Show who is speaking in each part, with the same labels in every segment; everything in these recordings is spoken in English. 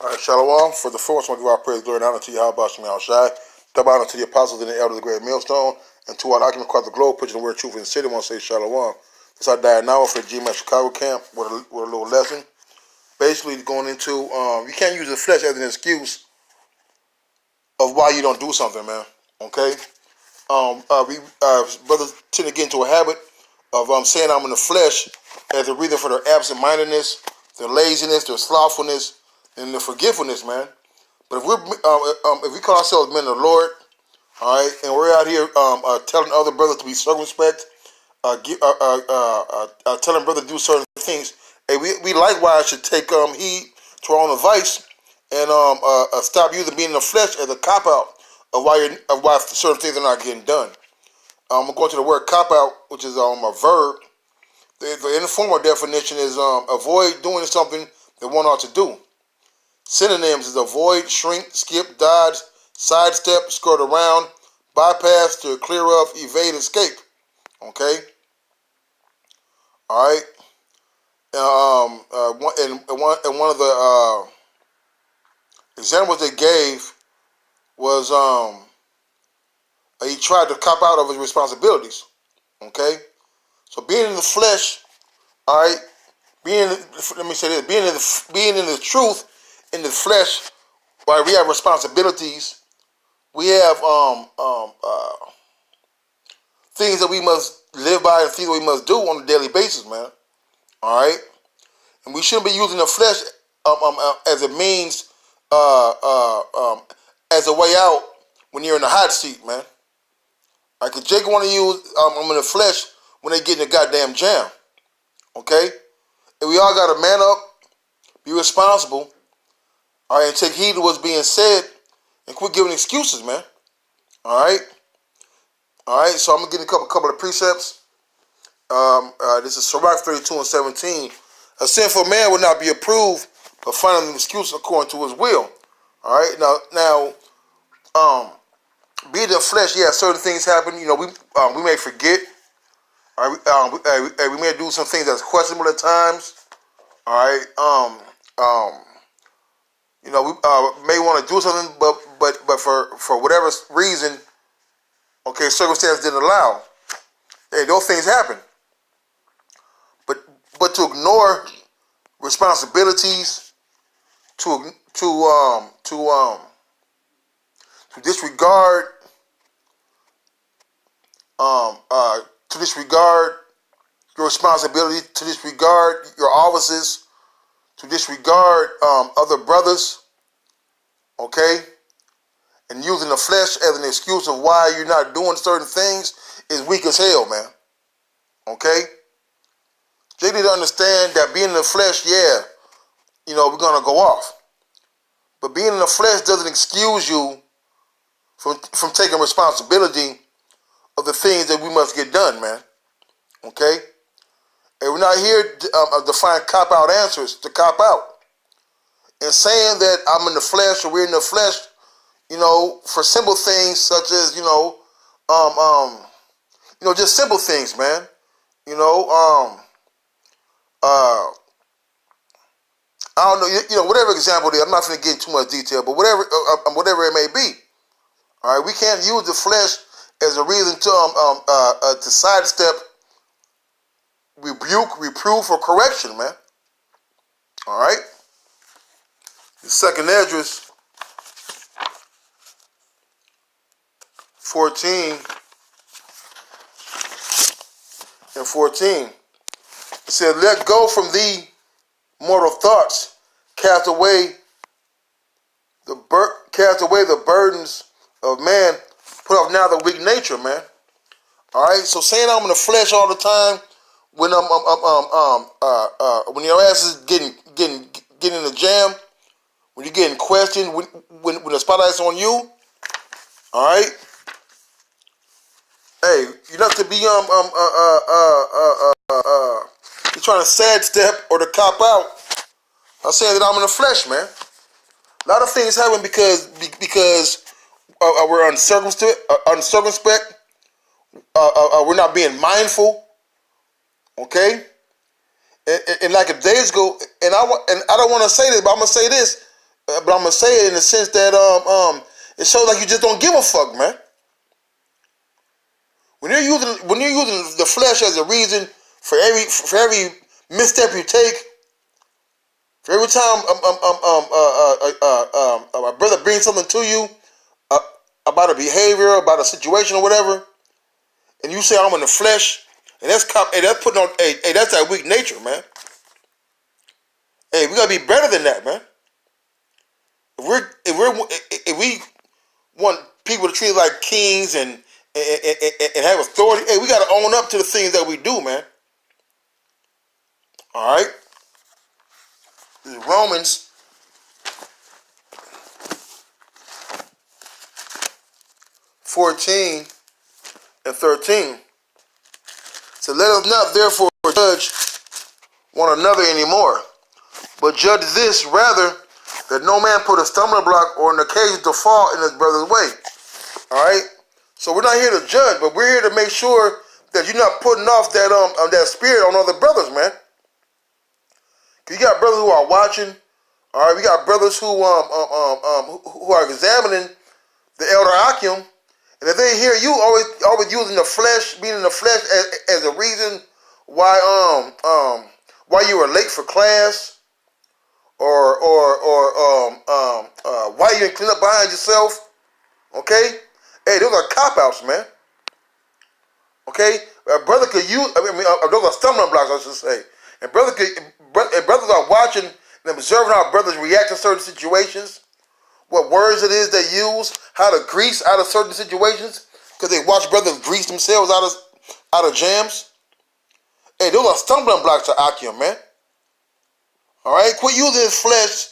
Speaker 1: All right, Shalom. For the first one, give our praise, glory, and honor to Yahweh Shem Shai. Double honor to the apostles and the elders of the great millstone, and to our occupants across the globe, preaching the word of truth in the city. I want to say Shalom. This I died now for the GMS Chicago camp with a little lesson. Basically, going into you can't use the flesh as an excuse of why you don't do something, man. Okay. Brothers tend to get into a habit of saying I'm in the flesh as a reason for their absent-mindedness, their laziness, their slothfulness, and their forgetfulness, man. But if we call ourselves men of the Lord, all right, and we're out here telling other brothers to be circumspect, telling brothers to do certain things, hey, we likewise should take heed to our own advice and stop using being in the flesh as a cop out of why certain things are not getting done. I'm going to the word cop out, which is a verb. The informal definition is avoid doing something that one ought to do. Synonyms is avoid, shrink, skip, dodge, sidestep, skirt around, bypass, to clear of, evade, escape. Okay? All right? One of the examples they gave was he tried to cop out of his responsibilities. Okay? So being in the flesh, all right, being in the truth, in the flesh, right, we have responsibilities. We have things that we must live by and things that we must do on a daily basis, man. All right, and we shouldn't be using the flesh as a means, as a way out when you're in the hot seat, man. Like if Jake want to use I'm in the flesh when they get in the goddamn jam. Okay, and we all got to man up, be responsible, all right, and take heed to what's being said, and quit giving excuses, man. All right. So I'm gonna get a couple of precepts. This is Sirach 32:17. A sinful man will not be approved, but finding an excuse according to his will. All right. Now, being in the flesh, yeah, certain things happen. You know, we may forget. All right. We may do some things that's questionable at times. All right. You know, we may want to do something, but for whatever reason, okay, circumstance didn't allow. Hey, those things happen. But to ignore responsibilities, to disregard to disregard your responsibility, to disregard your offices, to disregard other brothers, okay, and using the flesh as an excuse of why you're not doing certain things is weak as hell, man. Okay? They need to understand that being in the flesh, yeah, you know, we're going to go off. But being in the flesh doesn't excuse you from taking responsibility of the things that we must get done, man. Okay? And we're not here to find cop-out answers, to cop out. And saying that I'm in the flesh or we're in the flesh, you know, for simple things such as, just simple things, man. I don't know, whatever example it is, I'm not going to get into too much detail, but whatever it may be, all right, we can't use the flesh as a reason to sidestep rebuke, reproof, or correction, man. All right? The second Esdras 14 and 14. It said, let go from thee mortal thoughts, cast away the burdens of man, put off now the weak nature, man. All right, so saying I'm in the flesh all the time when when your ass is getting in the jam, when you're getting questioned, when the spotlight's on you, all right. Hey, you're not to be you're trying to sidestep or to cop out. I'm saying that I'm in the flesh, man. A lot of things happen because we're uncircumspect. We're not being mindful. Okay. And like a days ago, and I don't want to say this, but I'm gonna say this. but I'm gonna say it in the sense that it shows like you just don't give a fuck, man. When you're using the flesh as a reason for every misstep you take, for every time a brother brings something to you uh, about a behavior, about a situation or whatever, and you say I'm in the flesh, and that's putting on that's that weak nature, man. Hey, we gotta be better than that, man. If we want people to treat us like kings and have authority, hey, we gotta own up to the things that we do, man. All right. This is Romans 14 and 13. So let us not therefore judge one another anymore, but judge this rather, that no man put a stumbling block or an occasion to fall in his brother's way. All right. So we're not here to judge, but we're here to make sure that you're not putting off that spirit on other brothers, man. Cause you got brothers who are watching. All right, we got brothers who are examining the elder Akim, and if they hear you always using the flesh, being in the flesh as a reason why you were late for class, or why you didn't clean up behind yourself, okay? Hey, those are cop outs, man. Okay, a brother could use. Those are stumbling blocks, I should say. And brothers are watching and observing how brothers react to certain situations, what words it is they use, how to grease out of certain situations, because they watch brothers grease themselves out of jams. Hey, those are stumbling blocks to Akim, man. All right, quit using his flesh,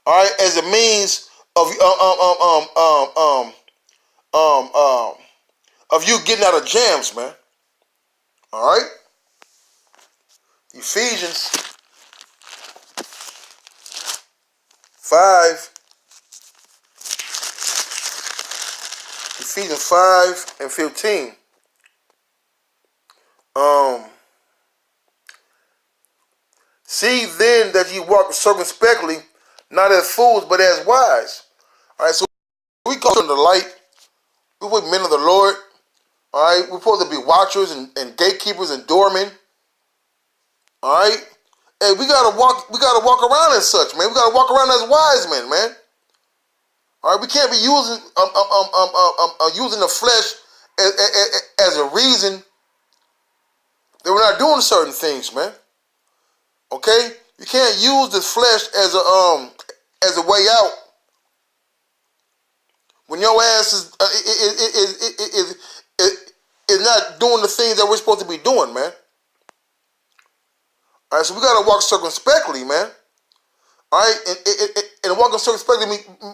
Speaker 1: all right, as a means of you getting out of jams, man. All right, Ephesians 5 and 15. See then that ye walk circumspectly, not as fools, but as wise. All right, so we call in the light. We're men of the Lord. All right, we're supposed to be watchers and gatekeepers and doormen. All right, hey, we gotta walk around as such, man. We gotta walk around as wise men, man. All right, we can't be using using the flesh as a reason that we're not doing certain things, man. Okay, you can't use the flesh as a way out when your ass is not doing the things that we're supposed to be doing, man. All right, so we gotta walk circumspectly, man. All right, and walking circumspectly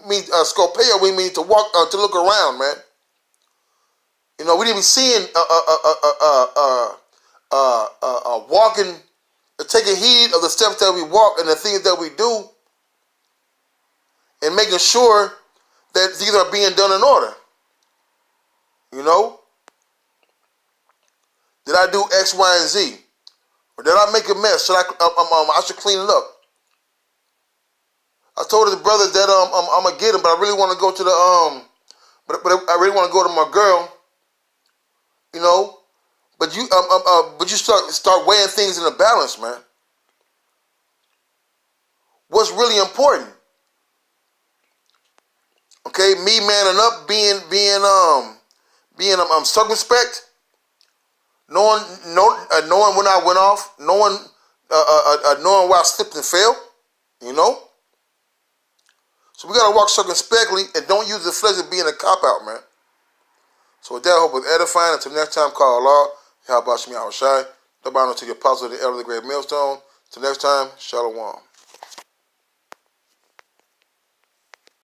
Speaker 1: means scopeo. We mean to walk to look around, man. You know, we need to be seeing walking, taking heed of the steps that we walk and the things that we do, and making sure that these are being done in order. You know, did I do X, Y, and Z, or did I make a mess? Should I should clean it up. I told the brother that I'm gonna get him, but I really want to go to the but I really want to go to my girl. You know, but you start weighing things in a balance, man. What's really important? Okay, me manning up, being circumspect, knowing when I went off, knowing where I slipped and fell. You know. So we gotta walk circumspectly and don't use the flesh as being a cop-out, man. So with that, I hope it's edifying. Until next time, call Allah. How about Shemi Awashai? The Bible to the apostle of the elder of the great millstone. Till next time, Shalom.